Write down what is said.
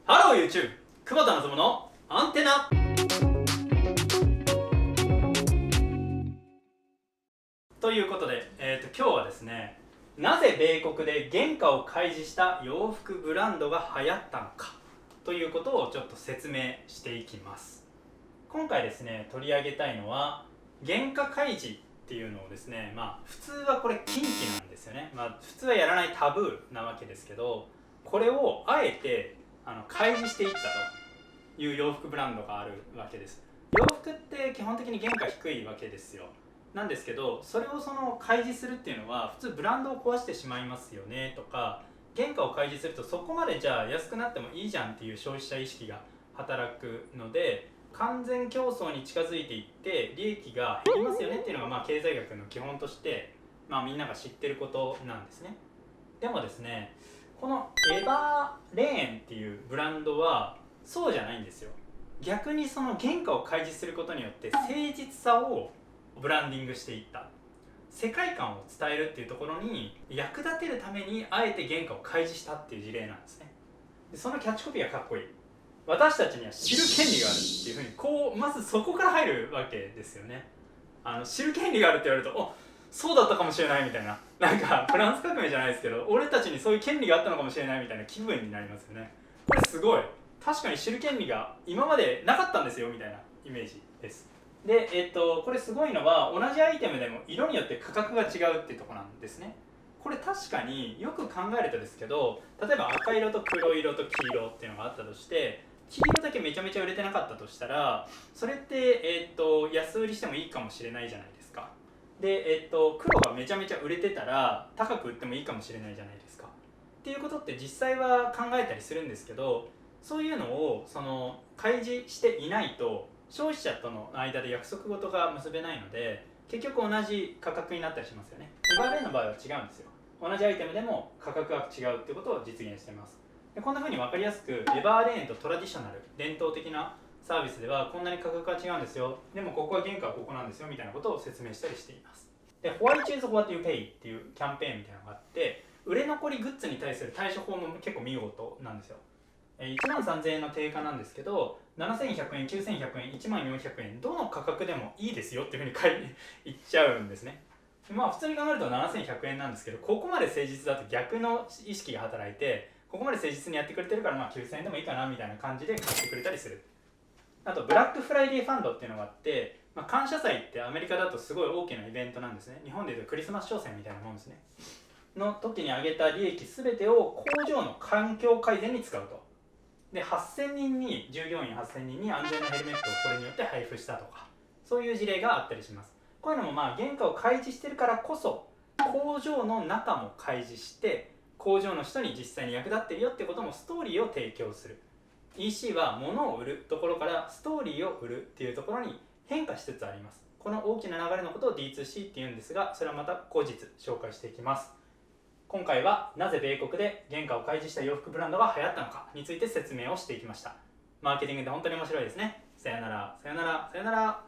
ハロー YouTube! 久保田望のアンテナ。ということで、今日はですね、なぜ米国で原価を開示した洋服ブランドが流行ったのかということをちょっと説明していきます。今回ですね、取り上げたいのは原価開示っていうのをですね、普通はこれ禁忌なんですよね。普通はやらないタブーなわけですけど、これをあえて開示していったという洋服ブランドがあるわけです。洋服って基本的に原価低いわけですよ。なんですけど、それを開示するっていうのは普通ブランドを壊してしまいますよねとか、原価を開示するとそこまでじゃあ安くなってもいいじゃんっていう消費者意識が働くので、完全競争に近づいていって利益が減りますよねっていうのが経済学の基本として、みんなが知ってることなんですね。でもですね、このエバーレーンっていうブランドはそうじゃないんですよ。逆にその原価を開示することによって誠実さをブランディングしていった、世界観を伝えるっていうところに役立てるためにあえて原価を開示したっていう事例なんですね。でそのキャッチコピーがかっこいい。私たちには知る権利があるっていうふうにまずそこから入るわけですよね。知る権利があるって言われると、そうだったかもしれないみたいな、なんかフランス革命じゃないですけど、俺たちにそういう権利があったのかもしれないみたいな気分になりますよね。これすごい、確かに知る権利が今までなかったんですよみたいなイメージです。で、これすごいのは同じアイテムでも色によって価格が違うっていうところなんですね。これ確かによく考えるとですけど、例えば赤色と黒色と黄色っていうのがあったとして、黄色だけめちゃめちゃ売れてなかったとしたら、それって、安売りしてもいいかもしれないじゃないですか。で、黒がめちゃめちゃ売れてたら高く売ってもいいかもしれないじゃないですか。っていうことって実際は考えたりするんですけど、そういうのを開示していないと消費者との間で約束事が結べないので、結局同じ価格になったりしますよね。エバーレーンの場合は違うんですよ。同じアイテムでも価格が違うっていうことを実現しています。でこんな風に分かりやすく、エバーレーンとトラディショナル、伝統的なサービスではこんなに価格が違うんですよ、でもここは原価はここなんですよみたいなことを説明したりしています。で Why choose what you pay っていうキャンペーンみたいなのがあって、売れ残りグッズに対する対処法も結構見事なんですよ。1万3000円の定価なんですけど、7100円、9100円、1万400円、どの価格でもいいですよっていうふうに言っちゃうんですね。普通に考えると7100円なんですけど、ここまで誠実だと逆の意識が働いて、ここまで誠実にやってくれてるから9000円でもいいかなみたいな感じで買ってくれたりする。あとブラックフライデーファンドっていうのがあって、感謝祭ってアメリカだとすごい大きなイベントなんですね。日本でいうとクリスマス商戦みたいなもんですね。の時に上げた利益全てを工場の環境改善に使うと。で8000人に従業員8000人に安全なヘルメットをこれによって配布したとか、そういう事例があったりします。こういうのも原価を開示してるからこそ、工場の中も開示して工場の人に実際に役立ってるよってこともストーリーを提供する。 EC は物を売るところからストーリーを売るっていうところに変化しつつあります。この大きな流れのことを D2C っていうんですが、それはまた後日紹介していきます。今回はなぜ米国で原価を開示した洋服ブランドが流行ったのかについて説明をしていきました。マーケティングって本当に面白いですね。さよなら、さよなら、さよなら。